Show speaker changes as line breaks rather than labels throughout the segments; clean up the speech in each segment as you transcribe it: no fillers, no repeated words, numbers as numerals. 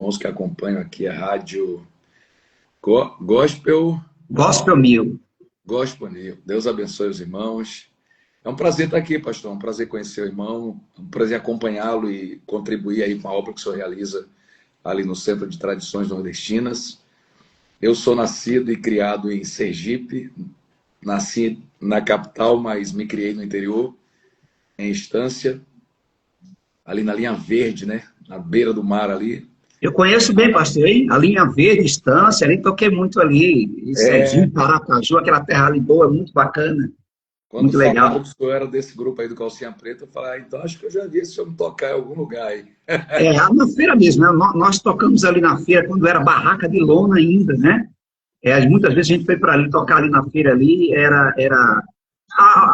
irmãos que acompanham aqui a rádio Gospel.
Gospel Mil.
Gospel Mil. Deus abençoe os irmãos. É um prazer estar aqui, pastor. É um prazer conhecer o irmão. É um prazer acompanhá-lo e contribuir aí com a obra que o senhor realiza ali no Centro de Tradições Nordestinas. Eu sou nascido e criado em Sergipe. Nasci na capital, mas me criei no interior, em Estância, ali na linha verde, né? Na beira do mar ali.
Eu conheço bem, pastor, hein? A linha verde, Estância, ali toquei muito ali, em
É,
Sergipe, Paracaju, aquela terra ali boa, muito bacana,
quando
muito
falaram
legal.
que o senhor era desse grupo aí do Calcinha Preta, eu falei, então acho que eu já vi esse homem tocar em algum lugar aí.
É, na feira mesmo, né? Nós tocamos ali na feira quando era barraca de lona ainda, né? Muitas vezes a gente foi para ali tocar ali na feira ali,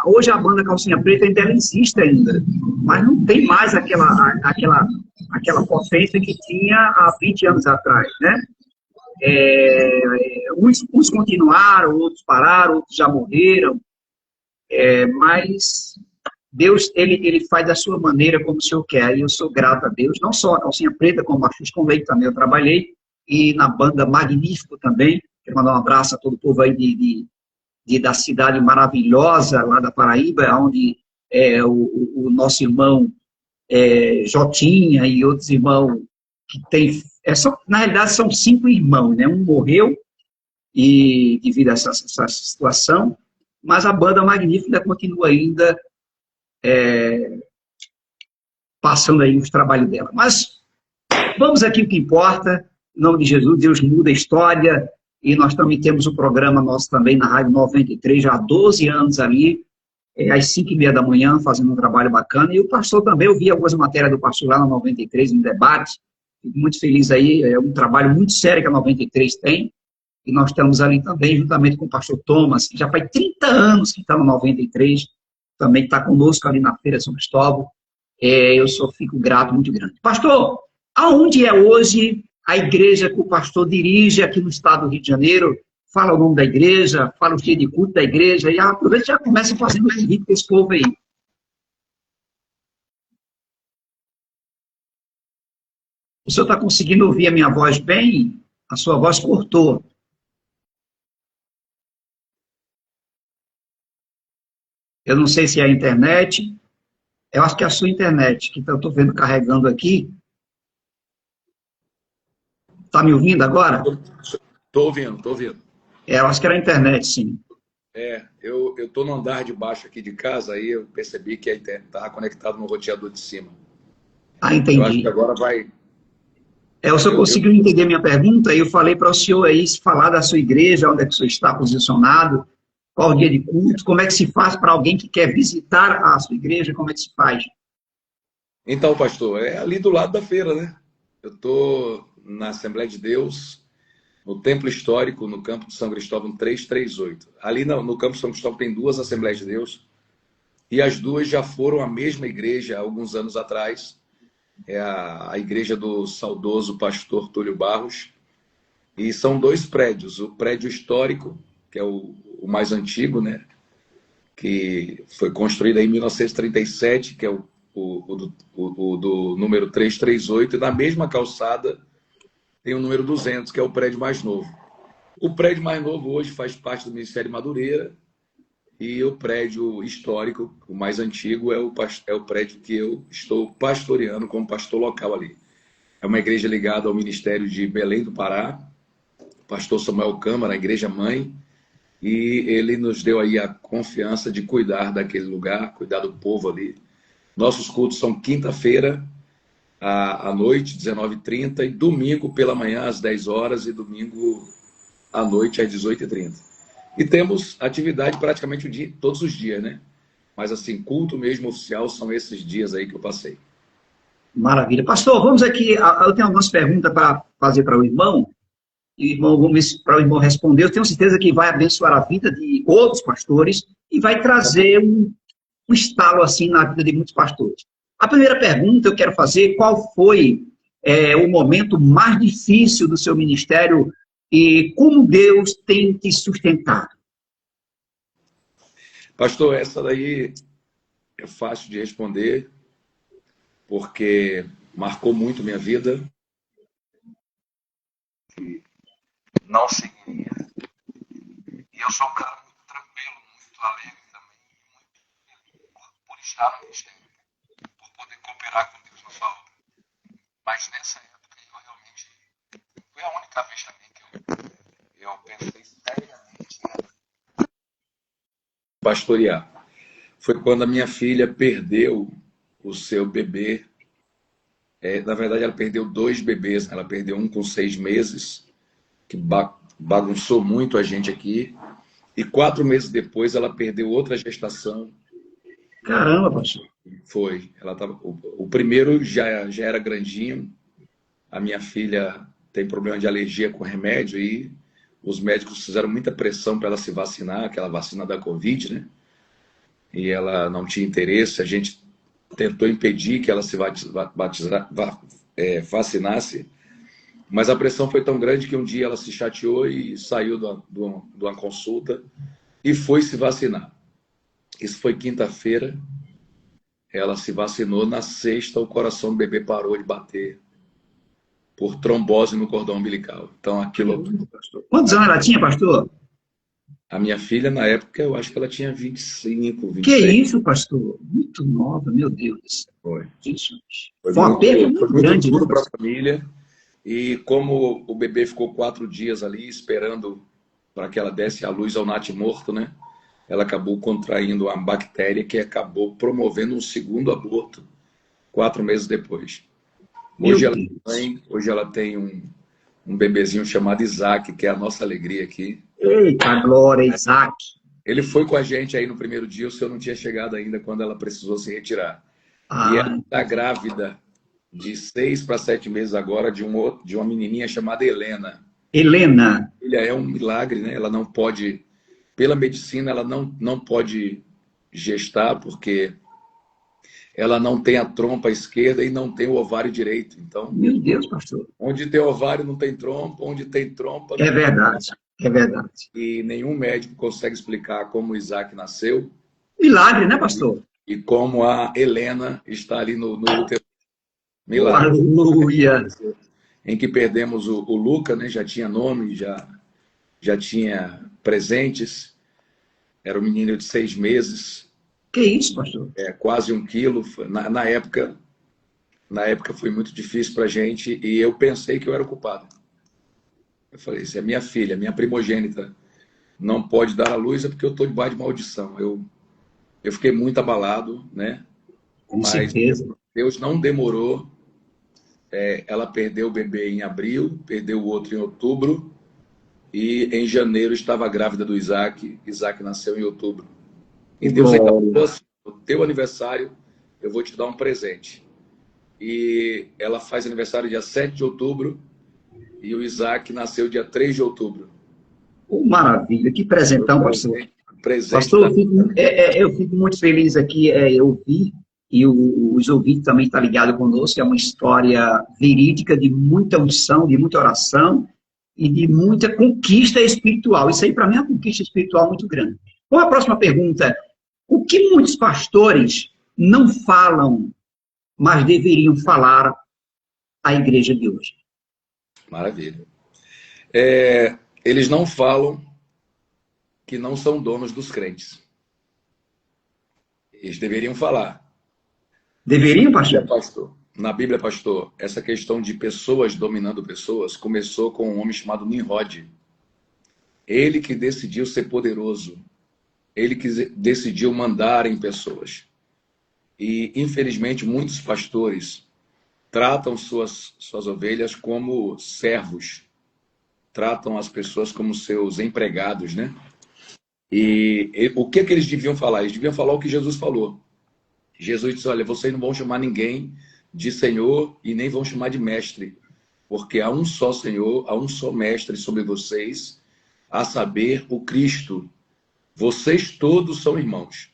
hoje a banda Calcinha Preta ainda ela existe ainda, mas não tem mais aquela potência que tinha há 20 anos atrás, né? Uns continuaram, outros pararam, outros já morreram, mas Deus, ele faz da sua maneira como o Senhor quer, e eu sou grato a Deus, não só a Calcinha Preta, como a X com Leite também eu trabalhei, e na banda Magnífico também, quero mandar um abraço a todo o povo aí da cidade maravilhosa, lá da Paraíba, onde o nosso irmão Jotinha e outros irmãos que tem, na realidade são 5 irmãos, né? Um morreu e devido a essa situação, mas a banda Magnífica continua ainda passando aí os trabalhos dela. Mas vamos aqui o que importa, em nome de Jesus, Deus muda a história, e nós também temos o programa nosso também na Rádio 93, já há 12 anos ali, às 5h30 da manhã, fazendo um trabalho bacana, e o pastor também, eu vi algumas matérias do pastor lá na 93, em debate, fico muito feliz aí, é um trabalho muito sério que a 93 tem, e nós estamos ali também, juntamente com o pastor Thomas, que já faz 30 anos que está no 93, também está conosco ali na Feira de São Cristóvão. Eu só fico grato, muito grande. Pastor, aonde é hoje a igreja que o pastor dirige aqui no estado do Rio de Janeiro? Fala o nome da igreja, fala o dia de culto da igreja, e aproveita e já começa fazendo o convite para esse povo aí. O senhor está conseguindo ouvir a minha voz bem? A sua voz cortou. Eu não sei se é a internet. Eu acho que é a sua internet, que eu estou vendo carregando aqui. Está me ouvindo agora?
Estou ouvindo, estou ouvindo.
Eu acho que era a internet, sim.
Eu estou no andar de baixo aqui de casa, aí eu percebi que estava conectado no roteador de cima.
Ah,
Eu acho que
entendi.
agora vai.
O senhor conseguiu entender minha pergunta? Eu falei para o senhor aí falar da sua igreja, onde é que o senhor está posicionado, qual o dia de culto, como é que se faz para alguém que quer visitar a sua igreja, como é que se faz?
Então, pastor, é ali do lado da feira, né? Eu estou na Assembleia de Deus, no Templo Histórico, no Campo de São Cristóvão 338. Ali no Campo de São Cristóvão tem 2 Assembleias de Deus, e as 2 já foram a mesma igreja há alguns anos atrás. É a igreja do saudoso pastor Túlio Barros, e são 2 prédios. O prédio histórico, que é o mais antigo, né? Que foi construído em 1937, que é o do número 338, e na mesma calçada tem o número 200, que é o prédio mais novo. O prédio mais novo hoje faz parte do Ministério Madureira, e o prédio histórico, o mais antigo, é o prédio que eu estou pastoreando como pastor local ali. É uma igreja ligada ao Ministério de Belém do Pará, o pastor Samuel Câmara, a igreja mãe, e ele nos deu aí a confiança de cuidar daquele lugar, cuidar do povo ali. Nossos cultos são quinta-feira à noite, 19h30, e domingo pela manhã às 10 horas, e domingo à noite às 18h30. E temos atividade praticamente todos os dias, né? Mas assim, culto mesmo oficial são esses dias aí que eu passei.
Maravilha. Pastor, vamos aqui, eu tenho algumas perguntas para fazer para o irmão, e irmão, vamos para o irmão responder. Eu tenho certeza que vai abençoar a vida de outros pastores e vai trazer um estalo assim na vida de muitos pastores. A primeira pergunta eu quero fazer, qual foi o momento mais difícil do seu ministério e como Deus tem te sustentado?
Pastor, essa daí é fácil de responder, porque marcou muito minha vida. que não seguiria. E eu sou um cara muito tranquilo, muito alegre também, por estar no ministério, por poder cooperar com Deus na sua obra. Mas nessa época eu realmente foi a única vez também que eu pensei seriamente em pastorear. Foi quando a minha filha perdeu o seu bebê. Na verdade, ela perdeu 2 bebês. Ela perdeu um com 6 meses, que bagunçou muito a gente aqui. E 4 meses depois, ela perdeu outra gestação.
Caramba, pastor.
Foi. Ela tava, o primeiro já era grandinho. A minha filha tem problema de alergia com remédio e os médicos fizeram muita pressão para ela se vacinar, aquela vacina da Covid, né? E ela não tinha interesse. A gente tentou impedir que ela se vacinasse, mas a pressão foi tão grande que um dia ela se chateou e saiu de uma consulta e foi se vacinar. Isso foi quinta-feira. Ela se vacinou. Na sexta, o coração do bebê parou de bater por trombose no cordão umbilical. Então, aquilo...
Quantos anos ela tinha, pastor?
A minha filha, na época, eu acho que ela tinha 25,
Que
26.
isso, pastor? Muito nova, meu Deus.
Foi.
Isso.
Foi
Uma perda
muito
grande,
duro
né,
para a
pastor?
família. E como o bebê ficou 4 dias ali esperando para que ela desse à luz ao natimorto, né? Ela acabou contraindo uma bactéria que acabou promovendo um segundo aborto 4 meses depois.
Meu
Hoje ela tem um bebezinho chamado Isaac, que é a nossa alegria aqui.
Eita, glória, Isaac.
Ele foi com a gente aí no primeiro dia, o senhor não tinha chegado ainda quando ela precisou se retirar. E ela está grávida de 6 para 7 meses agora de uma menininha chamada Helena.
Helena.
Filha é um milagre, né? Ela não pode, pela medicina, ela não pode gestar porque ela não tem a trompa esquerda e não tem o ovário direito. Então,
Meu Deus, pastor.
onde tem ovário não tem trompa, onde tem trompa não
É verdade, é verdade.
E nenhum médico consegue explicar como o Isaac nasceu.
Milagre, né, pastor?
E como a Helena está ali no útero.
Oh, aleluia.
Em que perdemos o Luca, né? Já tinha nome, já tinha presentes. Era um menino de 6 meses.
Que isso, pastor?
Quase 1 quilo. Na época foi muito difícil para a gente e eu pensei que eu era o culpado. Eu falei, isso é minha filha, minha primogênita. Não pode dar à luz é porque eu estou debaixo de maldição. Eu fiquei muito abalado, né?
Com certeza.
Deus não demorou. Ela perdeu o bebê em abril, perdeu o outro em outubro e em janeiro estava grávida do Isaac. Isaac nasceu em outubro. E Deus ainda falou assim, no teu aniversário eu vou te dar um presente. E ela faz aniversário dia 7 de outubro e o Isaac nasceu dia 3 de outubro.
Maravilha, que presentão, pastor. Pastor, eu fico muito feliz aqui, eu vi, e os ouvintes também estão ligados conosco, é uma história verídica de muita unção, de muita oração e de muita conquista espiritual. Isso aí, para mim, é uma conquista espiritual muito grande. Bom, a próxima pergunta, o que muitos pastores não falam, mas deveriam falar à igreja de hoje?
Maravilha. Eles não falam que não são donos dos crentes. Eles deveriam falar.
Deveriam, pastor?
Na Bíblia, pastor, essa questão de pessoas dominando pessoas começou com um homem chamado Nimrod. Ele que decidiu ser poderoso. Ele que decidiu mandar em pessoas. E, infelizmente, muitos pastores tratam suas ovelhas como servos. Tratam as pessoas como seus empregados, né? E o que eles deviam falar? Eles deviam falar o que Jesus falou. Jesus disse, olha, vocês não vão chamar ninguém de Senhor e nem vão chamar de mestre, porque há um só Senhor, há um só mestre sobre vocês, a saber, o Cristo. Vocês todos são irmãos.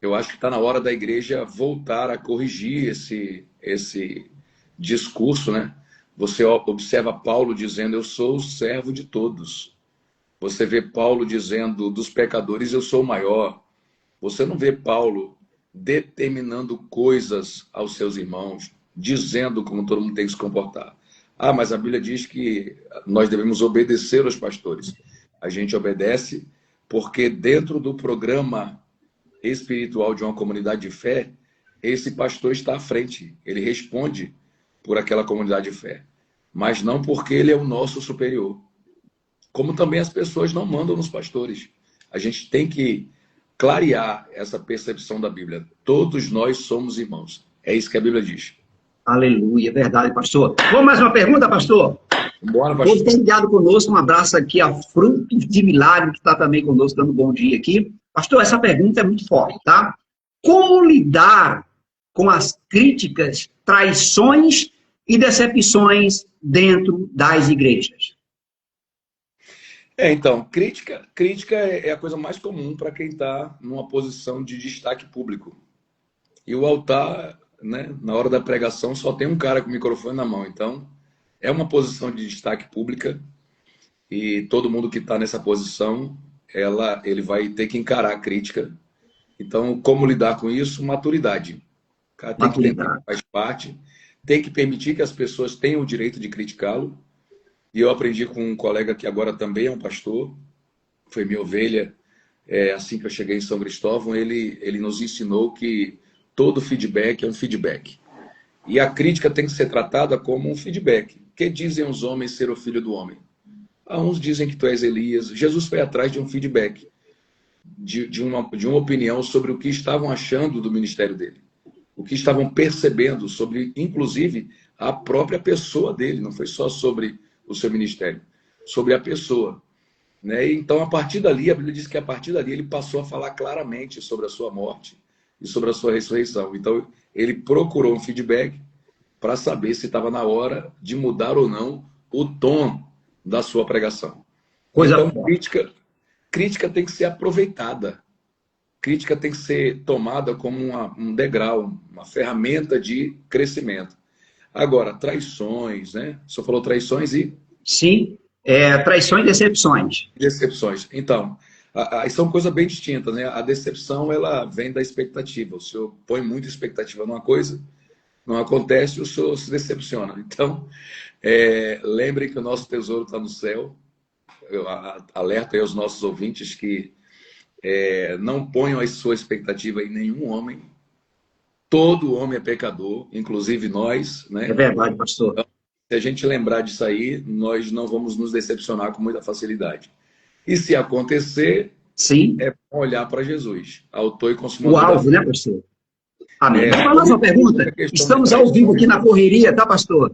Eu acho que está na hora da igreja voltar a corrigir esse discurso, né? Você observa Paulo dizendo, eu sou o servo de todos. Você vê Paulo dizendo, dos pecadores eu sou o maior. Você não vê Paulo determinando coisas aos seus irmãos, dizendo como todo mundo tem que se comportar. Ah, mas a Bíblia diz que nós devemos obedecer aos pastores. A gente obedece porque dentro do programa espiritual de uma comunidade de fé, esse pastor está à frente. Ele responde por aquela comunidade de fé. Mas não porque ele é o nosso superior. Como também as pessoas não mandam nos pastores. A gente tem que clarear essa percepção da Bíblia. Todos nós somos irmãos. É isso que a Bíblia diz.
Aleluia, é verdade, pastor. Vamos mais uma pergunta, pastor?
Bora, pastor.
Hoje tem ligado conosco, um abraço aqui a Frutos de Milagre, que está também conosco, dando um bom dia aqui. Pastor, essa pergunta é muito forte, tá? Como lidar com as críticas, traições e decepções dentro das igrejas?
Então, crítica é a coisa mais comum para quem está numa posição de destaque público. E o altar, né, na hora da pregação, só tem um cara com o microfone na mão. Então, é uma posição de destaque pública e todo mundo que está nessa posição, ele vai ter que encarar a crítica. Então, como lidar com isso? Maturidade. O cara tem que entender que faz parte, tem que permitir que as pessoas tenham o direito de criticá-lo. E eu aprendi com um colega que agora também é um pastor, foi minha ovelha, assim que eu cheguei em São Cristóvão, ele nos ensinou que todo feedback é um feedback. E a crítica tem que ser tratada como um feedback. Que dizem os homens ser o filho do homem? Uns dizem que tu és Elias. Jesus foi atrás de um feedback, de uma opinião sobre o que estavam achando do ministério dele. O que estavam percebendo sobre, inclusive, a própria pessoa dele. Não foi só sobre o seu ministério, sobre a pessoa. Né? Então, a partir dali, a Bíblia diz que a partir dali ele passou a falar claramente sobre a sua morte e sobre a sua ressurreição. Então, ele procurou um feedback para saber se estava na hora de mudar ou não o tom da sua pregação. Então, crítica tem que ser aproveitada. Crítica tem que ser tomada como um degrau, uma ferramenta de crescimento. Agora, traições, né? O senhor falou traições e...
Sim, traições e decepções.
Decepções. Então, são coisas bem distintas, né? A decepção, ela vem da expectativa. O senhor põe muita expectativa numa coisa, não acontece, o senhor se decepciona. Então, lembrem que o nosso tesouro está no céu. Eu alerto aí aos nossos ouvintes que não ponham a sua expectativa em nenhum homem. Todo homem é pecador, inclusive nós, né?
É verdade, pastor.
Então, se a gente lembrar disso aí, nós não vamos nos decepcionar com muita facilidade. E se acontecer,
sim,
é bom olhar para Jesus, autor e consumador.
O alvo, né, pastor? Amém. Vamos falar uma pergunta. Estamos ao vivo aqui na correria, tá, pastor?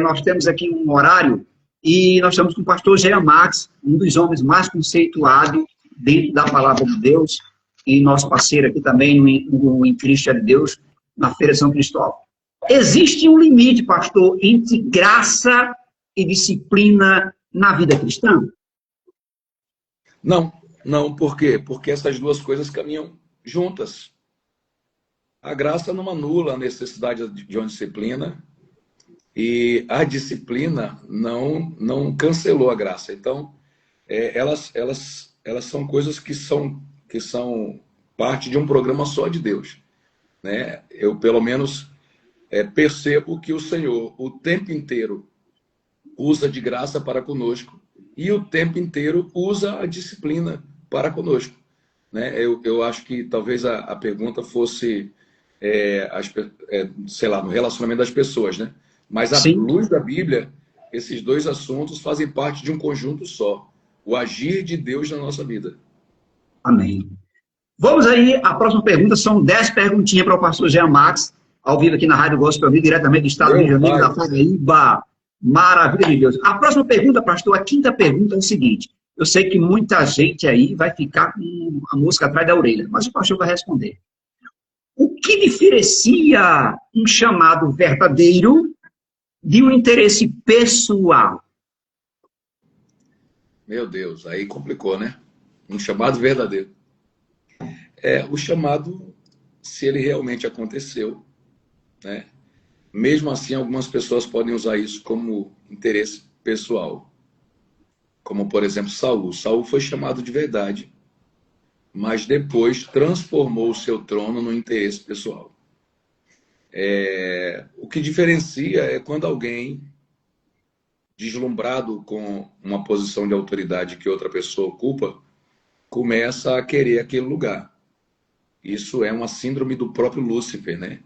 Nós temos aqui um horário e nós estamos com o pastor Jean Max, um dos homens mais conceituados dentro da palavra de Deus, e nosso parceiro aqui também no Cristo de Deus, na Feira São Cristóvão. Existe um limite, pastor, entre graça e disciplina na vida cristã?
Não, por quê? Porque essas duas coisas caminham juntas. A graça não anula a necessidade de uma disciplina e a disciplina não cancelou a graça. Então, elas são coisas que são parte de um programa só de Deus. Né? Eu, pelo menos, percebo que o Senhor, o tempo inteiro, usa de graça para conosco e o tempo inteiro usa a disciplina para conosco. Né? Eu acho que talvez a pergunta fosse, sei lá, no relacionamento das pessoas, né? Mas à luz da Bíblia, esses dois assuntos fazem parte de um conjunto só. O agir de Deus na nossa vida.
Amém. Vamos aí, a próxima pergunta, são 10 perguntinhas para o pastor Jean Max, ao vivo aqui na Rádio Gospel, diretamente do estado do Rio de Janeiro, da Paraíba. Maravilha de Deus. A próxima pergunta, pastor, a quinta pergunta é o seguinte. Eu sei que muita gente aí vai ficar com a mosca atrás da orelha, mas o pastor vai responder. O que diferencia um chamado verdadeiro de um interesse pessoal?
Meu Deus, aí complicou, né? Um chamado verdadeiro. O chamado, se ele realmente aconteceu, né? Mesmo assim, algumas pessoas podem usar isso como interesse pessoal. Como, por exemplo, Saul. Saul foi chamado de verdade, mas depois transformou o seu trono no interesse pessoal. O que diferencia é quando alguém deslumbrado com uma posição de autoridade que outra pessoa ocupa, começa a querer aquele lugar. Isso é uma síndrome do próprio Lúcifer, né?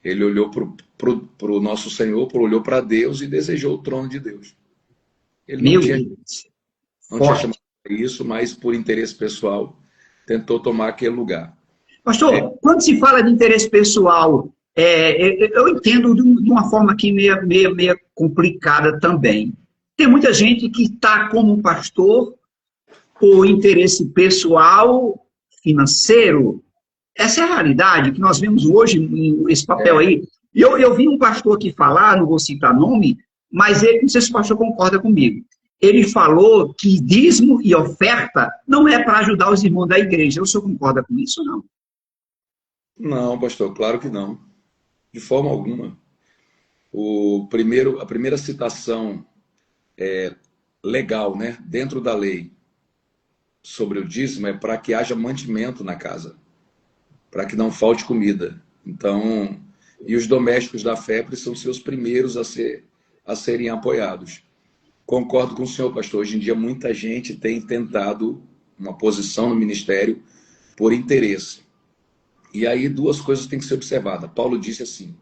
Ele olhou para o nosso Senhor, olhou para Deus e desejou o trono de Deus. Ele não tinha chamado isso, mas por interesse pessoal tentou tomar aquele lugar.
Pastor, quando se fala de interesse pessoal, eu entendo de uma forma aqui meio complicada também. Tem muita gente que está como pastor por interesse pessoal, financeiro. Essa é a realidade que nós vemos hoje, esse papel aí. E eu vi um pastor aqui falar, não vou citar nome, mas ele, não sei se o pastor concorda comigo. Ele falou que dízimo e oferta não é para ajudar os irmãos da igreja. O senhor concorda com isso ou não?
Não, pastor, claro que não. De forma alguma. A primeira citação legal, né, dentro da lei, sobre o dízimo é para que haja mantimento na casa, para que não falte comida. Então, e os domésticos da fé precisam ser os primeiros a serem apoiados. Concordo com o senhor, pastor. Hoje em dia, muita gente tem tentado uma posição no ministério por interesse. E aí, duas coisas têm que ser observadas. Paulo disse assim,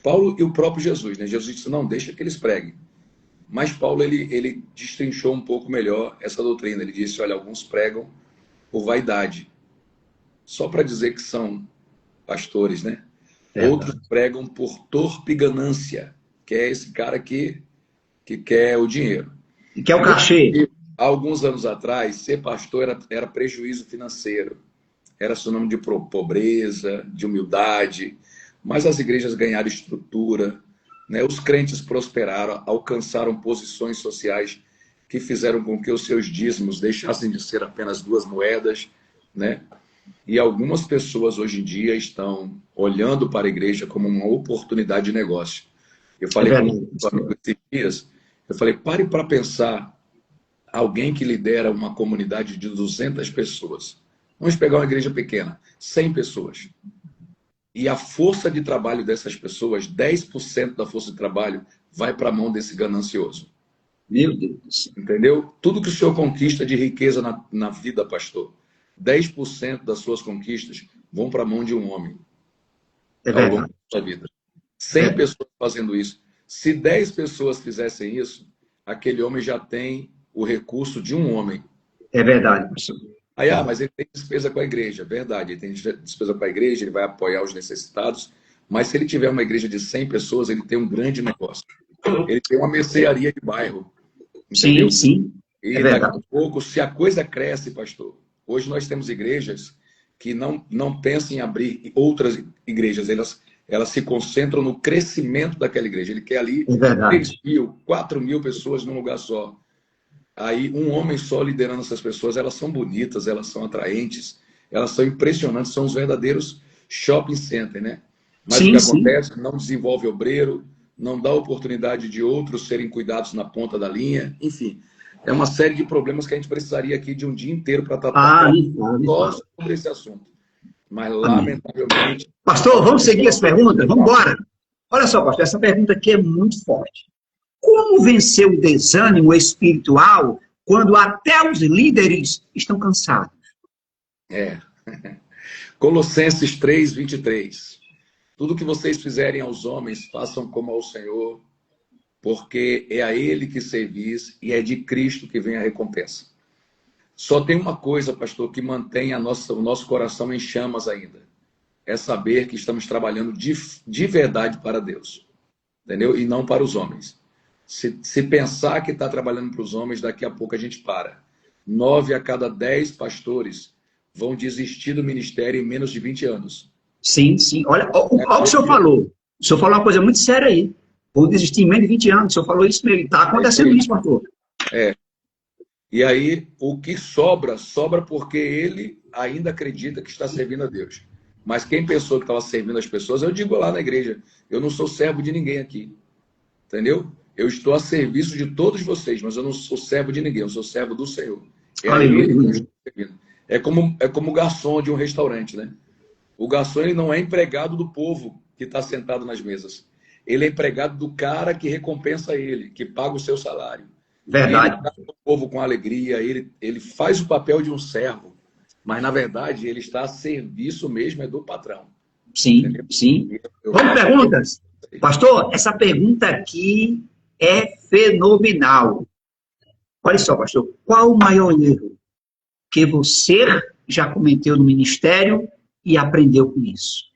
Paulo e o próprio Jesus, né? Jesus disse, não, deixa que eles preguem. Mas Paulo, ele destrinchou um pouco melhor essa doutrina. Ele disse, olha, alguns pregam por vaidade. Só para dizer que são pastores, né? Outros pregam por torpe ganância, que é esse cara que quer o dinheiro.
E quer o cachê.
Há alguns anos atrás, ser pastor era prejuízo financeiro. Era sinônimo de pobreza, de humildade. Mas as igrejas ganharam estrutura, né? Os crentes prosperaram, alcançaram posições sociais que fizeram com que os seus dízimos deixassem de ser apenas 2 moedas, né? E algumas pessoas hoje em dia estão olhando para a igreja como uma oportunidade de negócio. Eu falei com um amigo esses dias, eu falei, pare para pensar alguém que lidera uma comunidade de 200 pessoas. Vamos pegar uma igreja pequena, 100 pessoas. E a força de trabalho dessas pessoas, 10% da força de trabalho, vai para a mão desse ganancioso.
Meu Deus.
Entendeu? Tudo que o senhor conquista de riqueza na vida, pastor, 10% das suas conquistas vão para a mão de um homem. Ao longo da sua vida. 100 pessoas fazendo isso. Se 10 pessoas fizessem isso, aquele homem já tem o recurso de um homem.
É verdade, pastor.
Aí, mas ele tem despesa com a igreja. Verdade, ele tem despesa com a igreja, ele vai apoiar os necessitados. Mas se ele tiver uma igreja de 100 pessoas, ele tem um grande negócio. Ele tem uma mercearia de bairro. Entendeu?
Sim.
E daqui a pouco, se a coisa cresce, pastor, hoje nós temos igrejas que não pensam em abrir outras igrejas, elas se concentram no crescimento daquela igreja. Ele quer ali 3.000, 4.000 pessoas num lugar só. Aí um homem só liderando essas pessoas, elas são bonitas, elas são atraentes, elas são impressionantes, são os verdadeiros shopping center, né? Mas o que acontece? Não desenvolve obreiro, não dá oportunidade de outros serem cuidados na ponta da linha, enfim. É uma série de problemas que a gente precisaria aqui de um dia inteiro para tratar só sobre esse assunto. Mas, lamentavelmente...
Pastor, vamos seguir as perguntas? Vamos embora. Olha só, pastor, essa pergunta aqui é muito forte. Como vencer o desânimo espiritual quando até os líderes estão cansados?
Colossenses 3:23. Tudo que vocês fizerem aos homens, façam como ao Senhor, porque é a Ele que servis e é de Cristo que vem a recompensa. Só tem uma coisa, pastor, que mantém o nosso coração em chamas ainda. É saber que estamos trabalhando de verdade para Deus. Entendeu? E não para os homens. Se pensar que está trabalhando para os homens, daqui a pouco a gente para. 9 a cada 10 pastores vão desistir do ministério em menos de 20 anos.
Sim. Olha o que o senhor falou. O senhor falou uma coisa muito séria aí. Vou desistir em menos de 20 anos. O senhor falou isso mesmo. Está acontecendo isso, pastor.
E aí, o que sobra porque ele ainda acredita que está servindo a Deus. Mas quem pensou que estava servindo as pessoas, eu digo lá na igreja, eu não sou servo de ninguém aqui. Entendeu? Eu estou a serviço de todos vocês, mas eu não sou servo de ninguém, eu sou servo do Senhor. É como o garçom de um restaurante, né? O garçom ele não é empregado do povo que está sentado nas mesas. ele é empregado do cara que recompensa ele, que paga o seu salário.
Verdade.
Ele trata o povo com alegria, ele faz o papel de um servo, mas, na verdade, ele está a serviço mesmo é do patrão.
Sim,
Entendeu?
sim.
Eu
Vamos
faço
perguntas? Pastor, essa pergunta aqui é fenomenal. Olha só, pastor, qual o maior erro que você já cometeu no ministério e aprendeu com isso?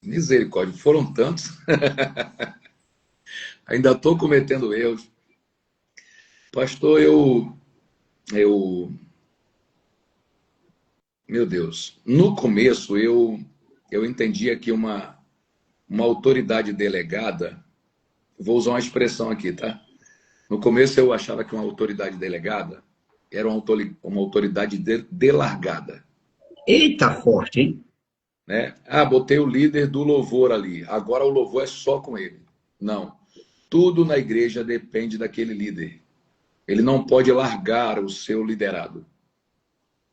Misericórdia, foram tantos. Ainda estou cometendo erros. Pastor, meu Deus, no começo eu entendia que uma autoridade delegada, vou usar uma expressão aqui, tá? No começo eu achava que uma autoridade delegada era uma autoridade delargada.
Eita, forte, hein?
Né? Ah, botei o líder do louvor ali, agora o louvor é só com ele. Não, tudo na igreja depende daquele líder. Ele não pode largar o seu liderado.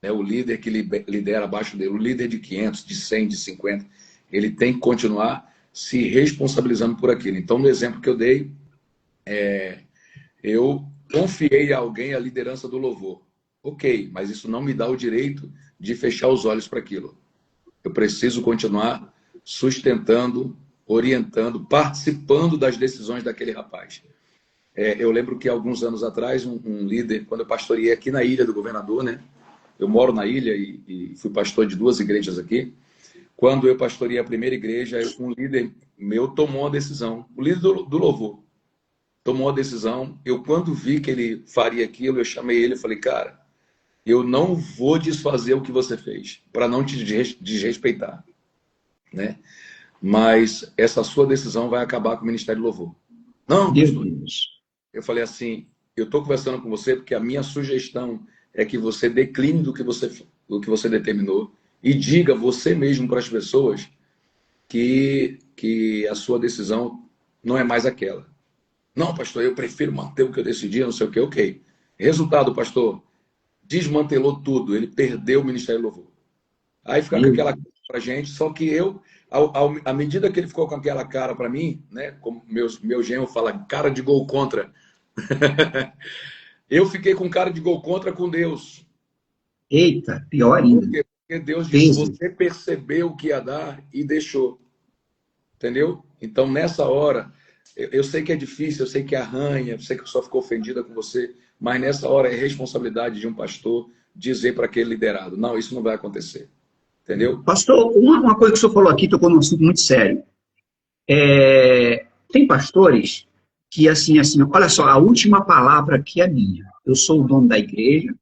É o líder que lidera abaixo dele, o líder de 500, de 100, de 50, ele tem que continuar se responsabilizando por aquilo. Então, no exemplo que eu dei, eu confiei a alguém a liderança do louvor. Ok, mas isso não me dá o direito de fechar os olhos para aquilo. Eu preciso continuar sustentando, orientando, participando das decisões daquele rapaz. Eu lembro que alguns anos atrás, um líder, quando eu pastoreei aqui na Ilha do Governador, né? Eu moro na ilha e fui pastor de 2 igrejas aqui. Quando eu pastoreei a primeira igreja, um líder meu tomou uma decisão. O líder do louvor tomou uma decisão. Eu, quando vi que ele faria aquilo, eu chamei ele e falei, cara, eu não vou desfazer o que você fez, para não te desrespeitar, né? Mas essa sua decisão vai acabar com o Ministério do Louvor. Não, pastor. Eu falei assim, eu estou conversando com você porque a minha sugestão é que você decline do que você determinou e diga você mesmo para as pessoas que a sua decisão não é mais aquela. Não, pastor, eu prefiro manter o que eu decidi, não sei o que, ok. Resultado, pastor, desmantelou tudo, ele perdeu o Ministério do Louvor. Aí fica com aquela cara pra gente, só que eu, à medida que ele ficou com aquela cara para mim, né, como meu genro fala, cara de gol contra, eu fiquei com cara de gol contra com Deus.
Eita, pior ainda.
Porque Deus disse, você percebeu o que ia dar e deixou. Entendeu? Então, nessa hora, eu sei que é difícil, eu sei que arranha, eu sei que eu só ficou ofendida com você, mas nessa hora é responsabilidade de um pastor dizer para aquele liderado, não, isso não vai acontecer. Entendeu?
Pastor, uma coisa que o senhor falou aqui tocou num assunto muito sério. Tem pastores que, assim, olha só, a última palavra aqui é minha. Eu sou o dono da igreja.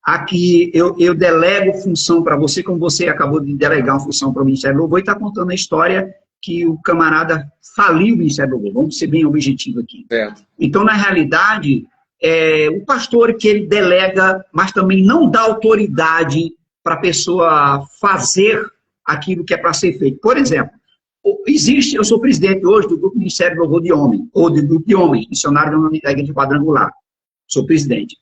Aqui eu delego função para você, como você acabou de delegar uma função para o Ministério do Louvor, e está contando a história que o camarada faliu o Ministério do Louvor. Vamos ser bem objetivo aqui.
Certo.
Então, na realidade, o pastor que ele delega, mas também não dá autoridade para a pessoa fazer aquilo que é para ser feito. Por exemplo, eu sou presidente hoje do Grupo Ministério do Louvor de Homem, ou do Grupo de Homens, missionário da Igreja Quadrangular. Sou presidente.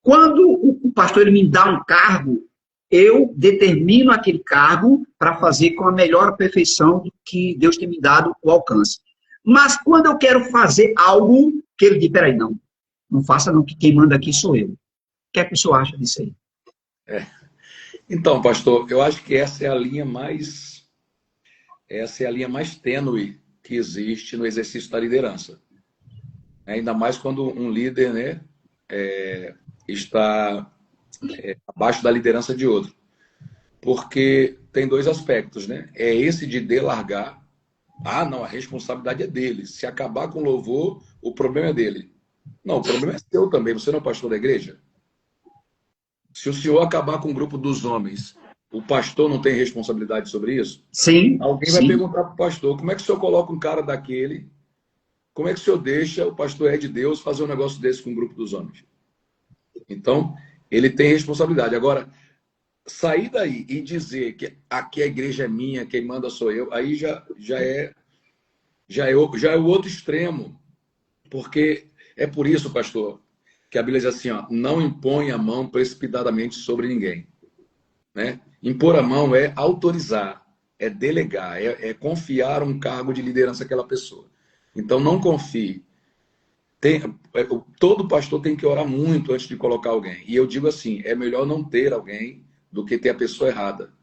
Quando o pastor ele me dá um cargo, eu determino aquele cargo para fazer com a melhor perfeição do que Deus tem me dado o alcance. Mas quando eu quero fazer algo, que ele diz, peraí, não faça não, que quem manda aqui sou eu. O que é que o senhor acha disso aí?
Então, pastor, eu acho que essa é a linha mais tênue que existe no exercício da liderança. Ainda mais quando um líder, né, está abaixo da liderança de outro. Porque tem 2 aspectos, né? É esse de delargar. Ah, não, a responsabilidade é dele. Se acabar com o louvor, o problema é dele. Não, o problema é seu também. Você não é pastor da igreja? Se o senhor acabar com o grupo dos homens, o pastor não tem responsabilidade sobre isso?
Sim.
Alguém vai perguntar para o pastor, como é que o senhor coloca um cara daquele? Como é que o senhor deixa o pastor de Deus fazer um negócio desse com o grupo dos homens? Então, ele tem responsabilidade. Agora, sair daí e dizer que aqui a igreja é minha, quem manda sou eu, aí já é o outro extremo. Porque é por isso, pastor, que a Bíblia diz assim, ó, não impõe a mão precipitadamente sobre ninguém. Né? Impor a mão é autorizar, é delegar, é confiar um cargo de liderança àquela pessoa. Então, não confie. Todo pastor tem que orar muito antes de colocar alguém. E eu digo assim, é melhor não ter alguém do que ter a pessoa errada.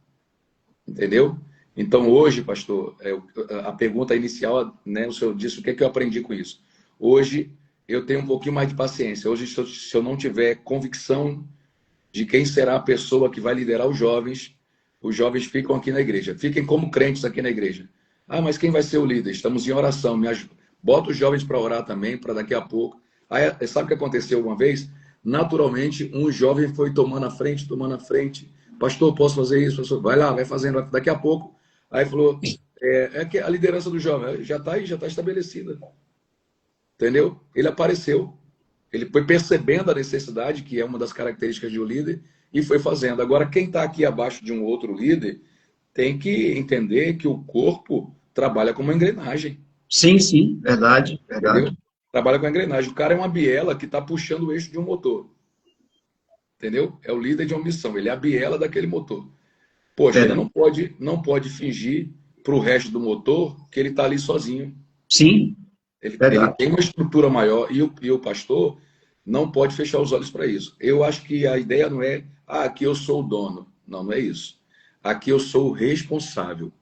Entendeu? Então, hoje, pastor, a pergunta inicial, né, o senhor disse o que é que eu aprendi com isso. Hoje, eu tenho um pouquinho mais de paciência. Hoje, se eu não tiver convicção de quem será a pessoa que vai liderar os jovens ficam aqui na igreja. Fiquem como crentes aqui na igreja. Ah, mas quem vai ser o líder? Estamos em oração. Bota os jovens para orar também, para daqui a pouco. Aí, sabe o que aconteceu uma vez? Naturalmente, um jovem foi tomando a frente. Pastor, posso fazer isso? Pastor, vai lá, vai fazendo. Daqui a pouco, aí falou, que a liderança do jovem já está aí, já está estabelecida. Entendeu? Ele apareceu. Ele foi percebendo a necessidade, que é uma das características de um líder, e foi fazendo. Agora, quem está aqui abaixo de um outro líder tem que entender que o corpo trabalha como uma engrenagem.
Sim, sim, verdade, verdade.
Entendeu? Trabalha com a engrenagem. O cara é uma biela que está puxando o eixo de um motor. Entendeu? É o líder de uma missão. Ele é a biela daquele motor. Poxa, ele não pode fingir para o resto do motor que ele está ali sozinho.
Sim,
ele tem uma estrutura maior e o pastor não pode fechar os olhos para isso. Eu acho que a ideia não é, aqui eu sou o dono. Não, não é isso. Aqui eu sou o responsável.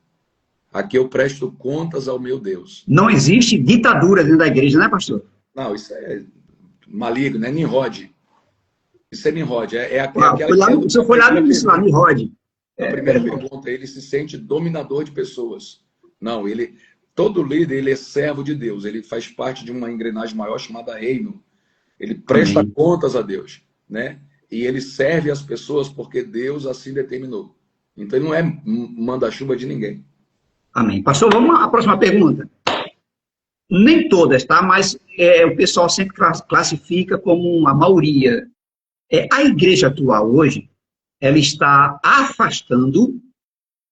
Aqui eu presto contas ao meu Deus.
Não existe ditadura dentro da igreja, né, pastor?
Não, isso é maligno, é Nimrod. Isso é Nimrod.
O senhor foi lá no início, lá, Nimrod.
A primeira pergunta, ele se sente dominador de pessoas. Não, todo líder, ele é servo de Deus. Ele faz parte de uma engrenagem maior chamada reino. Ele presta contas a Deus, né? E ele serve as pessoas porque Deus assim determinou. Então, ele não é manda-chuva de ninguém.
Amém. Pastor, vamos à próxima pergunta. Nem todas, tá? Mas o pessoal sempre classifica como uma maioria. A igreja atual hoje, ela está afastando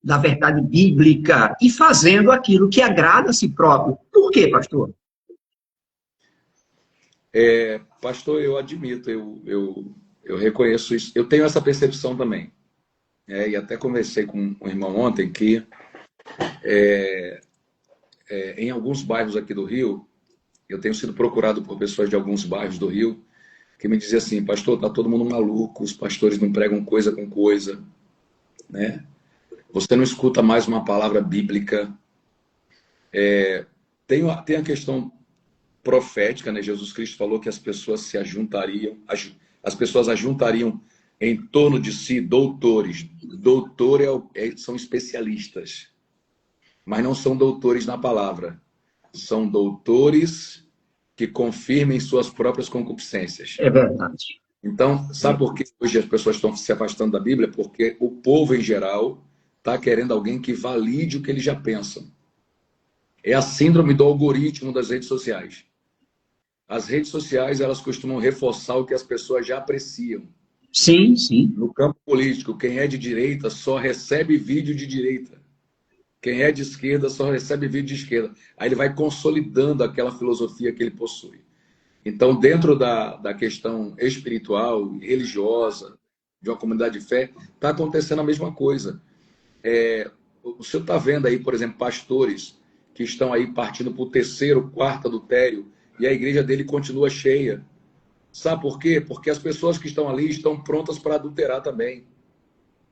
da verdade bíblica e fazendo aquilo que agrada a si próprio. Por quê, pastor?
Pastor, eu admito, eu reconheço isso. Eu tenho essa percepção também. E até conversei com um irmão ontem que em alguns bairros aqui do Rio, eu tenho sido procurado por pessoas de alguns bairros do Rio que me diziam assim, pastor, tá todo mundo maluco, os pastores não pregam coisa com coisa, né? Você não escuta mais uma palavra bíblica. Tem a questão profética, né? Jesus Cristo falou que as pessoas se ajuntariam, as pessoas ajuntariam em torno de si doutores. Doutor são especialistas, mas não são doutores na palavra. São doutores que confirmem suas próprias concupiscências.
É verdade.
Então, sabe por que hoje as pessoas estão se afastando da Bíblia? Porque o povo, em geral, está querendo alguém que valide o que eles já pensam. É a síndrome do algoritmo das redes sociais. As redes sociais, elas costumam reforçar o que as pessoas já apreciam.
Sim, sim.
No campo político, quem é de direita só recebe vídeo de direita. Quem é de esquerda só recebe vídeo de esquerda. Aí ele vai consolidando aquela filosofia que ele possui. Então, dentro da questão espiritual e religiosa, de uma comunidade de fé, está acontecendo a mesma coisa. O senhor está vendo aí, por exemplo, pastores que estão aí partindo para o terceiro, quarto adultério, e a igreja dele continua cheia. Sabe por quê? Porque as pessoas que estão ali estão prontas para adulterar também.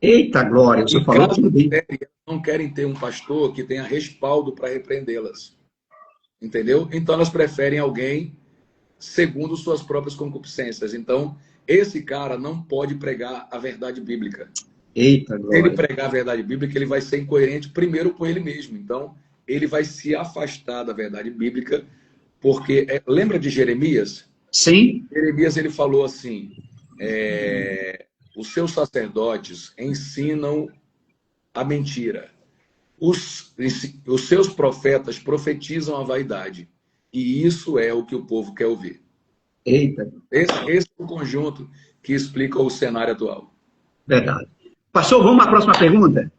Eita glória, você falou tudo bem.
Não querem ter um pastor que tenha respaldo para repreendê-las. Entendeu? Então elas preferem alguém segundo suas próprias concupiscências. Então, esse cara não pode pregar a verdade bíblica.
Eita glória.
Se ele pregar a verdade bíblica, ele vai ser incoerente primeiro com ele mesmo. Então, ele vai se afastar da verdade bíblica, porque lembra de Jeremias?
Sim.
Jeremias, ele falou assim, os seus sacerdotes ensinam a mentira. Os seus profetas profetizam a vaidade. E isso é o que o povo quer ouvir.
Eita.
Esse é o conjunto que explica o cenário atual.
Verdade. Pastor, vamos à próxima pergunta?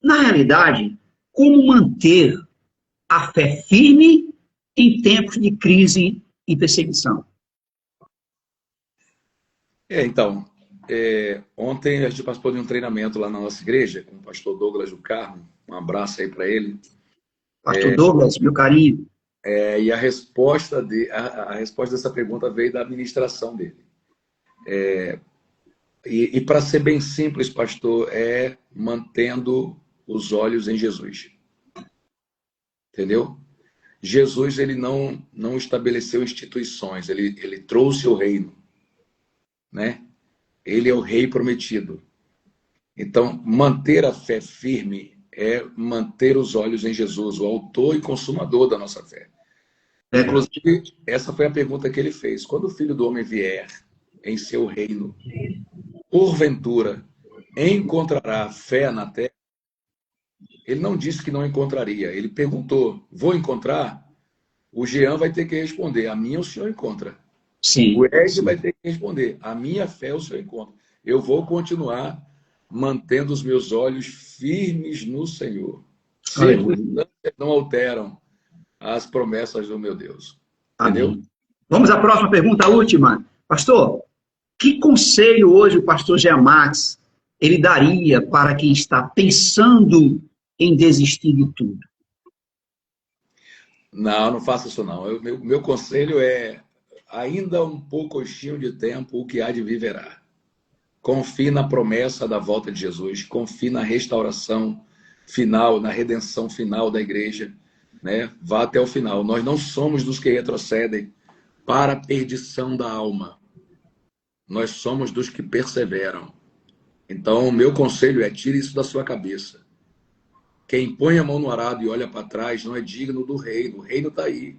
Na realidade, como manter a fé firme em tempos de crise e perseguição?
Então, Ontem a gente participou de um treinamento lá na nossa igreja com o pastor Douglas do Carmo. Um abraço aí para ele.
Pastor Douglas, meu carinho.
E a resposta dessa pergunta veio da administração dele. E para ser bem simples, pastor, é mantendo os olhos em Jesus. Entendeu? Jesus, ele não estabeleceu instituições, ele trouxe o reino, né? Ele é o rei prometido. Então, manter a fé firme é manter os olhos em Jesus, o autor e consumador da nossa fé. Inclusive, essa foi a pergunta que ele fez. Quando o Filho do Homem vier em seu reino, porventura, encontrará fé na terra? Ele não disse que não encontraria. Ele perguntou, vou encontrar? O Jean vai ter que responder, a minha o senhor encontra.
Sim.
O Ed vai ter que responder, a minha fé o senhor encontra. Eu vou continuar mantendo os meus olhos firmes no Senhor. Circunstâncias não alteram as promessas do meu Deus. Entendeu?
Amém. Vamos à próxima pergunta, a última. Pastor, que conselho hoje o pastor Jean Max ele daria para quem está pensando em desistir de tudo?
Não faça isso não. Meu conselho é, ainda um pouquinho de tempo, o que há de viverá. Confie na promessa da volta de Jesus, confie na restauração final, na redenção final da igreja, né? Vá até o final. Nós não somos dos que retrocedem para a perdição da alma. Nós somos dos que perseveram. Então, o meu conselho é, tire isso da sua cabeça. Quem põe a mão no arado e olha para trás não é digno do reino. O reino está aí.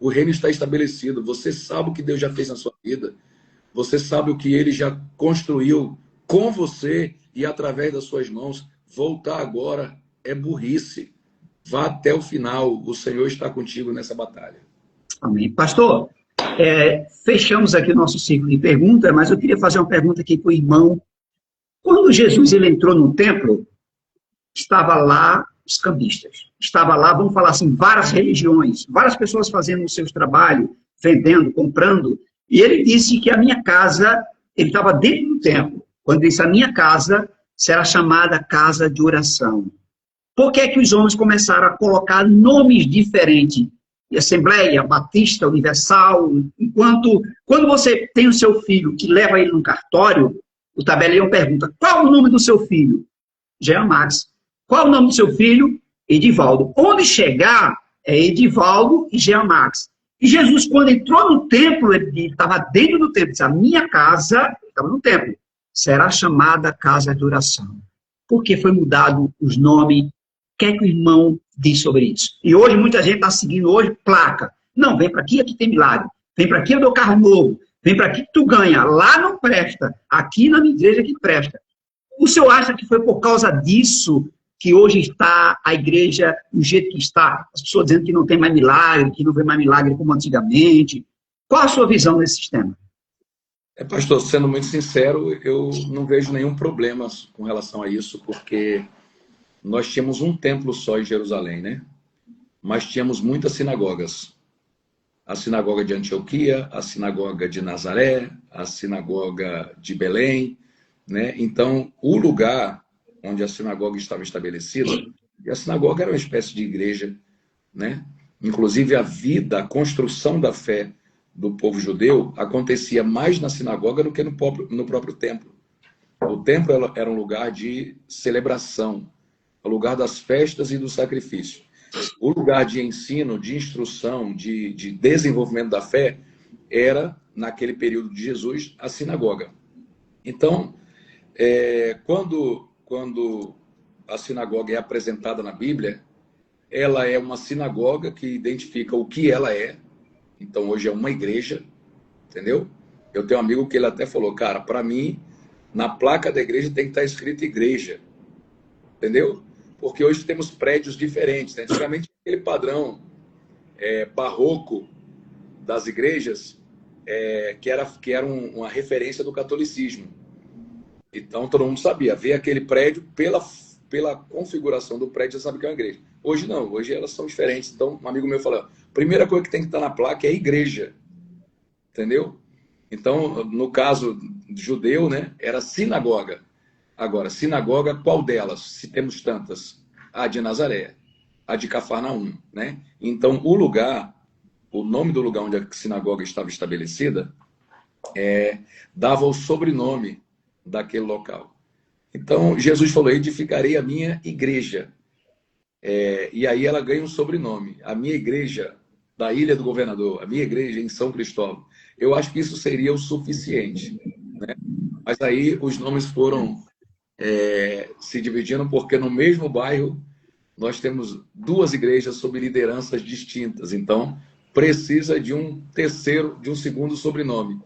O reino está estabelecido. Você sabe o que Deus já fez na sua vida. Você sabe o que ele já construiu com você e através das suas mãos. Voltar agora é burrice. Vá até o final. O Senhor está contigo nessa batalha.
Amém. Pastor, fechamos aqui o nosso ciclo de perguntas, mas eu queria fazer uma pergunta aqui para o irmão. Quando Jesus ele entrou no templo, estava lá os cambistas. Estava lá, vamos falar assim, várias religiões, várias pessoas fazendo os seus trabalhos, vendendo, comprando. E ele disse que a minha casa, ele estava dentro do templo, quando disse a minha casa será chamada casa de oração. Por que é que os homens começaram a colocar nomes diferentes? Assembleia, Batista, Universal, enquanto quando você tem o seu filho que leva ele no cartório, o tabelião pergunta, qual o nome do seu filho? Jean Max. Qual o nome do seu filho? Edivaldo. Onde chegar é Edivaldo e Jean Max. E Jesus, quando entrou no templo, ele estava dentro do templo, disse, a minha casa, estava no templo, será chamada casa de oração. Por que foi mudado os nomes? O que é que o irmão diz sobre isso? E hoje muita gente está seguindo hoje placa. Não, vem para aqui, aqui tem milagre. Vem para aqui, eu dou carro novo. Vem para aqui que tu ganha. Lá não presta. Aqui na minha igreja que presta. O senhor acha que foi por causa disso que hoje está a igreja do jeito que está? As pessoas dizendo que não tem mais milagre, que não vê mais milagre como antigamente. Qual a sua visão nesse sistema?
Pastor, sendo muito sincero, eu não vejo nenhum problema com relação a isso, porque nós tínhamos um templo só em Jerusalém, né? Mas tínhamos muitas sinagogas. A sinagoga de Antioquia, a sinagoga de Nazaré, a sinagoga de Belém, né? Então, o lugar onde a sinagoga estava estabelecida, e a sinagoga era uma espécie de igreja, né? Inclusive, a vida, a construção da fé do povo judeu acontecia mais na sinagoga do que no próprio templo. O templo era um lugar de celebração, o lugar das festas e do sacrifício. O lugar de ensino, de instrução, de desenvolvimento da fé era, naquele período de Jesus, a sinagoga. Então, quando a sinagoga é apresentada na Bíblia, ela é uma sinagoga que identifica o que ela é. Então, hoje é uma igreja, entendeu? Eu tenho um amigo que ele até falou, cara, para mim, na placa da igreja tem que estar escrito igreja, entendeu? Porque hoje temos prédios diferentes, né? Antigamente, aquele padrão barroco das igrejas, que era uma referência do catolicismo. Então, todo mundo sabia. Ver aquele prédio, pela configuração do prédio, você sabe que é uma igreja. Hoje não, hoje elas são diferentes. Então, um amigo meu falou, primeira coisa que tem que estar na placa é igreja. Entendeu? Então, no caso judeu, né, era sinagoga. Agora, sinagoga, qual delas? Se temos tantas? A de Nazaré, a de Cafarnaum, né? Então, o nome do lugar onde a sinagoga estava estabelecida, dava o sobrenome daquele local. Então, Jesus falou, edificarei a minha igreja. E aí ela ganha um sobrenome. A minha igreja da Ilha do Governador, a minha igreja em São Cristóvão. Eu acho que isso seria o suficiente, né? Mas aí os nomes foram se dividindo, porque no mesmo bairro nós temos duas igrejas sob lideranças distintas. Então, precisa de um terceiro, de um segundo sobrenome,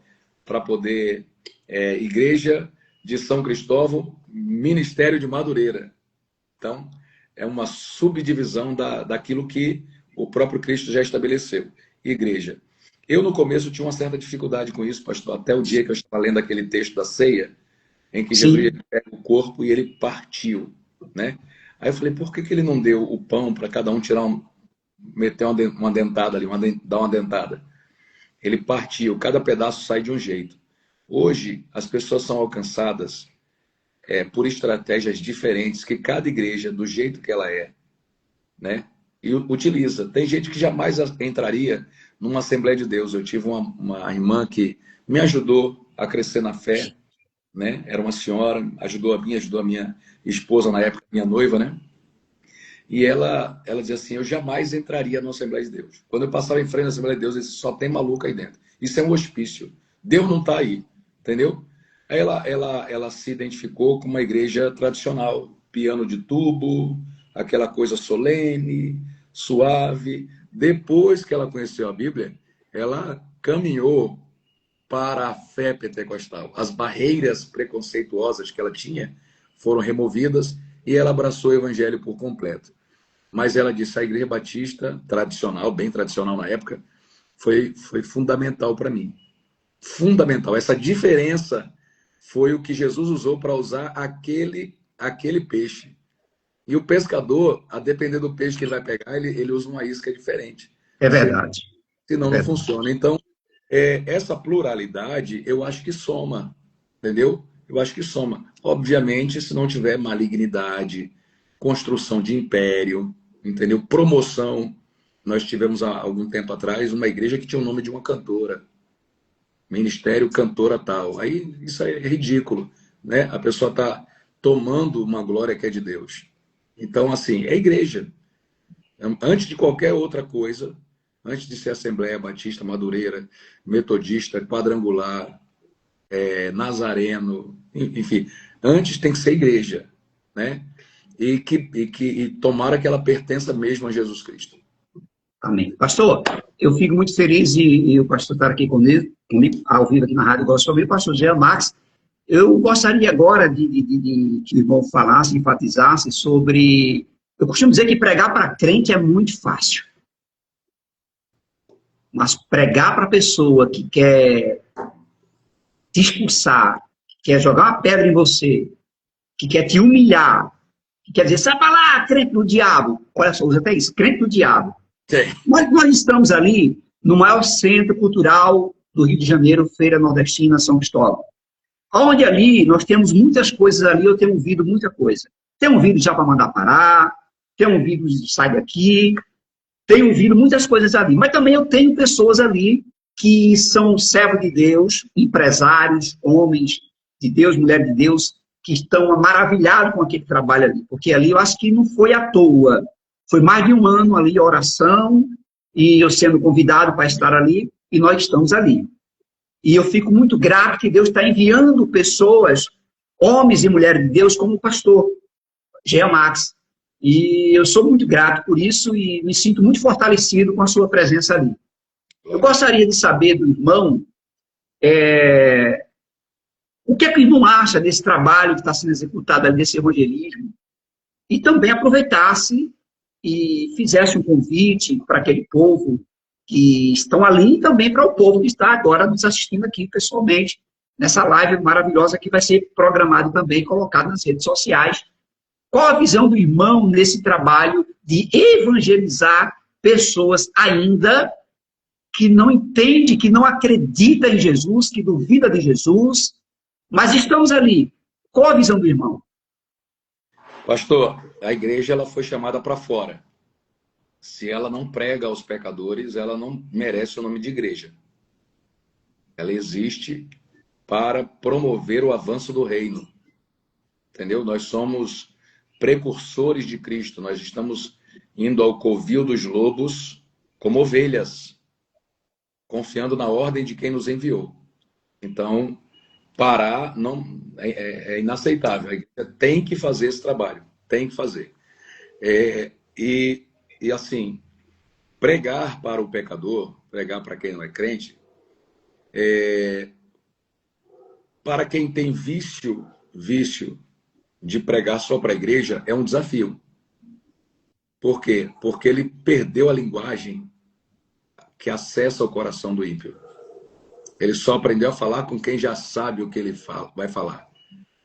para poder... Igreja de São Cristóvão, Ministério de Madureira. Então, é uma subdivisão daquilo que o próprio Cristo já estabeleceu. Igreja. Eu, no começo, tinha uma certa dificuldade com isso, pastor, até o dia que eu estava lendo aquele texto da ceia, em que Jesus pega o corpo e ele partiu, né? Aí eu falei, por que ele não deu o pão para cada um tirar meter uma dentada ali, dar uma dentada? Ele partiu, cada pedaço sai de um jeito. Hoje, as pessoas são alcançadas por estratégias diferentes, que cada igreja, do jeito que ela é, né, e utiliza. Tem gente que jamais entraria numa Assembleia de Deus. Eu tive uma irmã que me ajudou a crescer na fé, né? Era uma senhora, ajudou a minha esposa na época, minha noiva, né? E ela dizia assim, eu jamais entraria numa Assembleia de Deus. Quando eu passava em frente à Assembleia de Deus, só tem maluco aí dentro. Isso é um hospício. Deus não está aí, entendeu? Aí ela se identificou com uma igreja tradicional, piano de tubo, aquela coisa solene, suave. Depois que ela conheceu a Bíblia, ela caminhou para a fé pentecostal. As barreiras preconceituosas que ela tinha foram removidas e ela abraçou o evangelho por completo. Mas ela disse, a Igreja Batista, tradicional, bem tradicional na época, foi fundamental para mim. Fundamental. Essa diferença foi o que Jesus usou para usar aquele peixe. E o pescador, a depender do peixe que ele vai pegar, ele usa uma isca diferente.
É verdade.
Senão não funciona. Então, essa pluralidade, eu acho que soma, entendeu? Eu acho que soma. Obviamente, se não tiver malignidade, construção de império, entendeu? Promoção. Nós tivemos, há algum tempo atrás, uma igreja que tinha o nome de uma cantora. Ministério cantora tal. Aí, isso é ridículo, né? A pessoa está tomando uma glória que é de Deus. Então, assim, é igreja. Antes de qualquer outra coisa, antes de ser Assembleia Batista, Madureira, Metodista, Quadrangular, Nazareno, enfim, antes tem que ser igreja, né? E tomara que ela pertença mesmo a Jesus Cristo.
Amém. Pastor, eu fico muito feliz e o pastor estar aqui comigo ao vivo aqui na Rádio Gospel, o pastor Jean Marques. Eu gostaria agora de que o irmão falasse, enfatizasse sobre... Eu costumo dizer que pregar para crente é muito fácil. Mas pregar para a pessoa que quer te expulsar, que quer jogar uma pedra em você, que quer te humilhar, que quer dizer, sai para lá, crente do diabo. Olha só, usa até isso, crente do diabo. Nós estamos ali no maior centro cultural do Rio de Janeiro, Feira Nordestina, São Cristóvão. Onde ali nós temos muitas coisas ali, eu tenho ouvido muita coisa. Tenho ouvido já para mandar parar, tenho ouvido sai daqui, tenho ouvido muitas coisas ali. Mas também eu tenho pessoas ali que são servos de Deus, empresários, homens de Deus, mulheres de Deus, que estão maravilhados com aquele trabalho ali. Porque ali eu acho que não foi à toa. Foi mais de um ano ali, oração, e eu sendo convidado para estar ali, e nós estamos ali. E eu fico muito grato que Deus está enviando pessoas, homens e mulheres de Deus, como o pastor Jean Marques. E eu sou muito grato por isso e me sinto muito fortalecido com a sua presença ali. Eu gostaria de saber do irmão o que é que o irmão acha desse trabalho que está sendo executado ali, desse evangelismo, e também aproveitasse e fizesse um convite para aquele povo que estão ali e também para o povo que está agora nos assistindo aqui pessoalmente, nessa live maravilhosa que vai ser programada também, colocada nas redes sociais. Qual a visão do irmão nesse trabalho de evangelizar pessoas ainda que não entende, que não acredita em Jesus, que duvida de Jesus, Mas estamos ali. Qual a visão do irmão?
Pastor, a igreja ela foi chamada para fora. Se ela não prega aos pecadores, ela não merece o nome de igreja. Ela existe para promover o avanço do reino. Entendeu? Nós somos precursores de Cristo. Nós estamos indo ao covil dos lobos como ovelhas, confiando na ordem de quem nos enviou. Então, parar não é inaceitável. A igreja tem que fazer esse trabalho. Tem que fazer. E assim, pregar para o pecador, pregar para quem não é crente, para quem tem vício de pregar só para a igreja, é um desafio. Por quê? Porque ele perdeu a linguagem que acessa o coração do ímpio. Ele só aprendeu a falar com quem já sabe o que ele vai falar.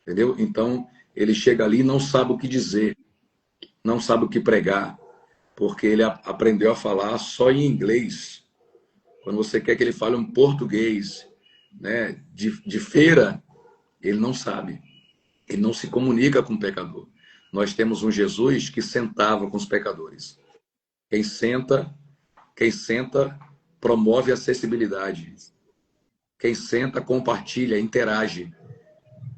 Entendeu? Então, ele chega ali e não sabe o que dizer, não sabe o que pregar, porque ele aprendeu a falar só em inglês. Quando você quer que ele fale um português, né, de feira, ele não sabe. Ele não se comunica com o pecador. Nós temos um Jesus que sentava com os pecadores. Quem senta promove acessibilidade. Quem senta compartilha, interage.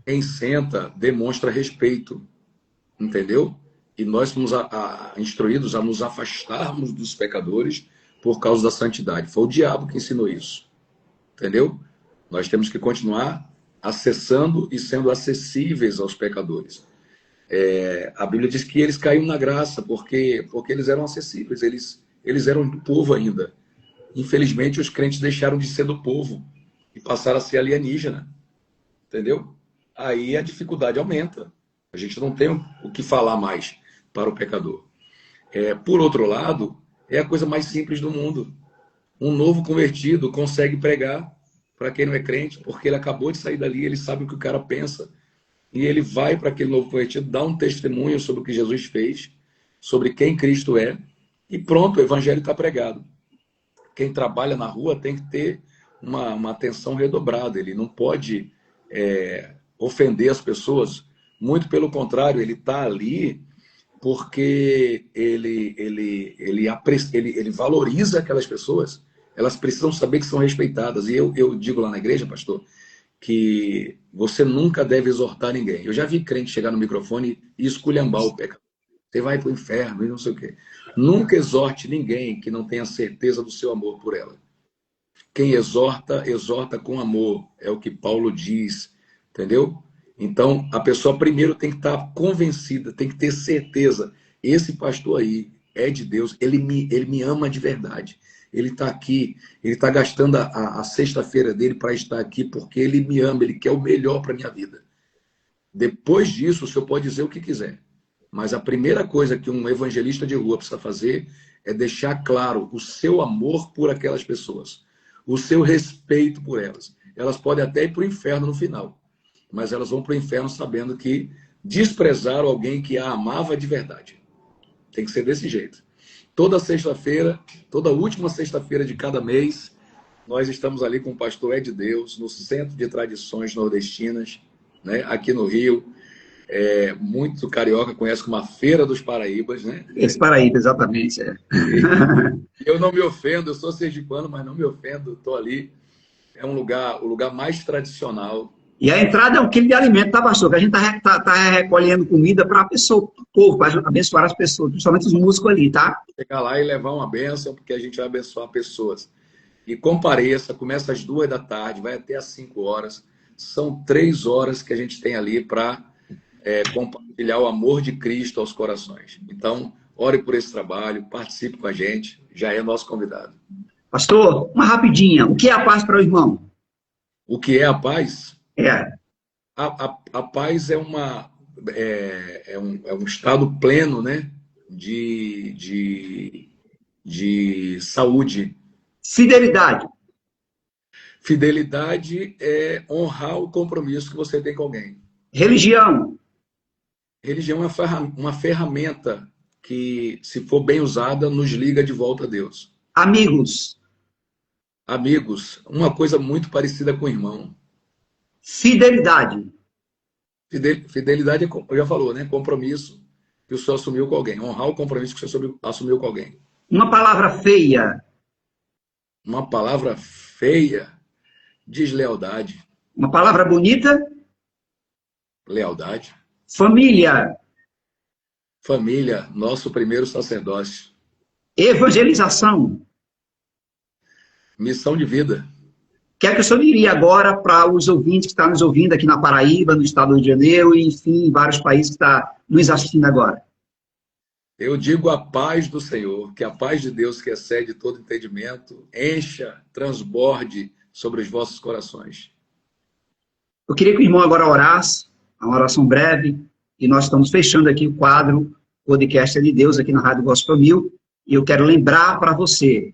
Quem senta demonstra respeito. Entendeu? E nós fomos instruídos a nos afastarmos dos pecadores por causa da santidade. Foi o diabo que ensinou isso. Entendeu? Nós temos que continuar acessando e sendo acessíveis aos pecadores. A Bíblia diz que eles caíram na graça porque eles eram acessíveis, eles eram do povo ainda. Infelizmente, os crentes deixaram de ser do povo e passaram a ser alienígena. Entendeu? Aí a dificuldade aumenta. A gente não tem o que falar mais para o pecador. Por outro lado, é a coisa mais simples do mundo. Um novo convertido consegue pregar para quem não é crente, porque ele acabou de sair dali, ele sabe o que o cara pensa, e ele vai para aquele novo convertido, dá um testemunho sobre o que Jesus fez, sobre quem Cristo é, e pronto, o evangelho está pregado. Quem trabalha na rua tem que ter uma atenção redobrada, ele não pode ofender as pessoas, muito pelo contrário, ele está ali porque ele valoriza aquelas pessoas. Elas precisam saber que são respeitadas. E eu digo lá na igreja, pastor, que você nunca deve exortar ninguém. Eu já vi crente chegar no microfone e esculhambar o pecado. Você vai para o inferno e não sei o quê. Nunca exorte ninguém que não tenha certeza do seu amor por ela. Quem exorta, exorta com amor. É o que Paulo diz. Entendeu? Então, a pessoa primeiro tem que estar convencida, tem que ter certeza. Esse pastor aí é de Deus, ele me ama de verdade. Ele está aqui, ele está gastando a sexta-feira dele para estar aqui porque ele me ama, ele quer o melhor para a minha vida. Depois disso, o senhor pode dizer o que quiser. Mas a primeira coisa que um evangelista de rua precisa fazer é deixar claro o seu amor por aquelas pessoas, o seu respeito por elas. Elas podem até ir para o inferno no final, mas elas vão para o inferno sabendo que desprezaram alguém que a amava de verdade. Tem que ser desse jeito. Toda sexta-feira, toda última sexta-feira de cada mês, nós estamos ali com o pastor Ed Deus, no Centro de Tradições Nordestinas, né, aqui no Rio. Muito carioca conhece como a Feira dos Paraíbas, né?
Esse Paraíba, exatamente.
Eu não me ofendo, eu sou sergipano, mas não me ofendo, estou ali. É o lugar mais tradicional.
E a entrada é um quilo de alimento, tá, pastor? Que a gente tá recolhendo comida para a pessoa, para o povo, para abençoar as pessoas, principalmente os músicos ali, tá?
Chegar lá e levar uma bênção, porque a gente vai abençoar pessoas. E compareça, começa às 2h, vai até às 5h. São 3 horas que a gente tem ali para compartilhar o amor de Cristo aos corações. Então, ore por esse trabalho, participe com a gente, já é nosso convidado.
Pastor, uma rapidinha. O que é a paz para o irmão?
O que é a paz?
É.
A paz é um estado pleno, né, de saúde.
Fidelidade.
Fidelidade é honrar o compromisso que você tem com alguém.
Religião.
Religião é uma ferramenta que, se for bem usada, nos liga de volta a Deus.
Amigos.
Amigos, uma coisa muito parecida com o irmão.
Fidelidade.
Fidelidade, eu já falou, né? Compromisso que o senhor assumiu com alguém. Honrar o compromisso que o senhor assumiu com alguém.
Uma palavra feia.
Uma palavra feia, deslealdade.
Uma palavra bonita.
Lealdade.
Família.
Família, nosso primeiro sacerdócio.
Evangelização.
Missão de vida.
O que é que o senhor diria agora para os ouvintes que estão nos ouvindo aqui na Paraíba, no estado do Rio de Janeiro, e, enfim, em vários países que estão nos assistindo agora?
Eu digo a paz do Senhor, que a paz de Deus, que excede todo entendimento, encha, transborde sobre os vossos corações.
Eu queria que o irmão agora orasse, uma oração breve, e nós estamos fechando aqui o quadro Podcast de Deus aqui na Rádio Gospel 1000, e eu quero lembrar para você,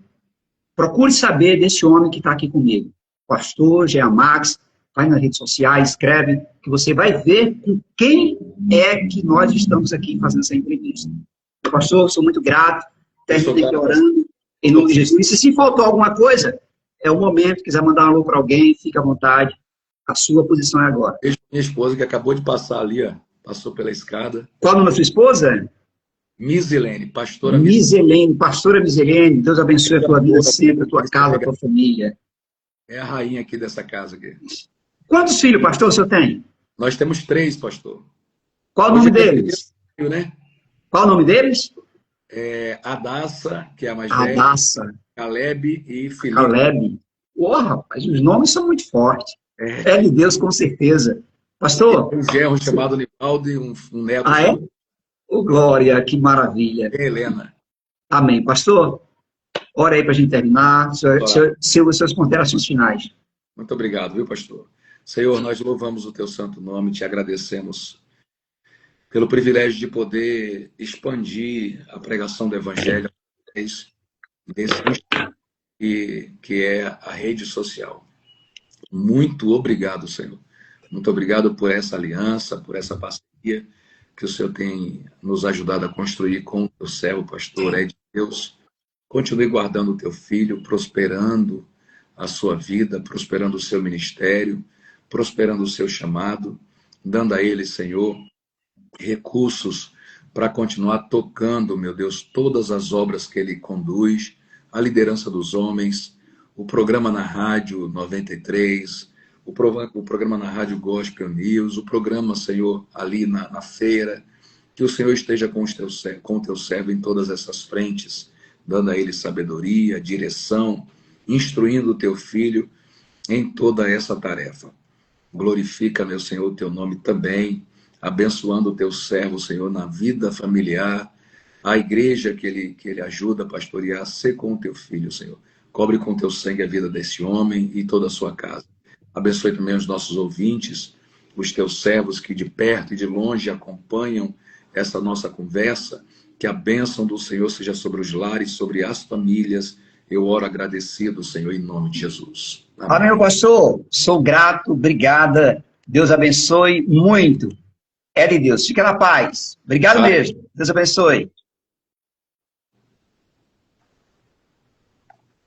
procure saber desse homem que está aqui comigo, pastor Jean Max, vai nas redes sociais, escreve, que você vai ver com quem é que nós estamos aqui fazendo essa entrevista. Pastor, sou muito grato, termino aqui orando, em nome de Jesus. E se faltou alguma coisa, é o momento, quiser mandar um alô para alguém, fique à vontade, a sua posição é agora.
Beijo pra minha esposa, que acabou de passar ali, ó, passou pela escada.
Qual o nome da sua esposa?
Misilene, pastora
Misilene, pastora Misilene, Deus abençoe a tua vida sempre, a tua casa, a tua família.
É a rainha aqui dessa casa. Aqui.
Quantos filhos, pastor, o senhor tem?
Nós temos 3, pastor.
Qual o nome deles?
Filho, né?
Qual o nome deles?
Adassa, que é a mais velha.
Adassa.
Caleb e Felipe.
Caleb. Rapaz, os nomes são muito fortes. É de Deus, com certeza. Pastor?
Um genro chamado Nivaldo e um neto.
É? Glória, que maravilha.
Helena.
Amém. Pastor, ora aí para a gente terminar. Suas considerações finais.
Muito obrigado, viu, pastor? Senhor, nós louvamos o teu santo nome, te agradecemos pelo privilégio de poder expandir a pregação do Evangelho que é a rede social. Muito obrigado, Senhor. Muito obrigado por essa aliança, por essa parceria que o Senhor tem nos ajudado a construir com o teu servo, pastor Ed Deus. Continue guardando o teu filho, prosperando a sua vida, prosperando o seu ministério, prosperando o seu chamado, dando a ele, Senhor, recursos para continuar tocando, meu Deus, todas as obras que ele conduz, a liderança dos homens, o programa na Rádio 93, o programa na Rádio Gospel News, o programa, Senhor, ali na feira, que o Senhor esteja com o teu servo em todas essas frentes, dando a ele sabedoria, direção, instruindo o teu filho em toda essa tarefa. Glorifica, meu Senhor, o teu nome também, abençoando o teu servo, Senhor, na vida familiar, a igreja que ele ajuda a pastorear, ser com o teu filho, Senhor. Cobre com o teu sangue a vida desse homem e toda a sua casa. Abençoe também os nossos ouvintes, os teus servos que de perto e de longe acompanham essa nossa conversa. Que a bênção do Senhor seja sobre os lares, sobre as famílias. Eu oro agradecido, Senhor, em nome de Jesus.
Amém, meu pastor. Sou grato, obrigada. Deus abençoe muito. É de Deus. Fica na paz. Obrigado mesmo. Deus abençoe.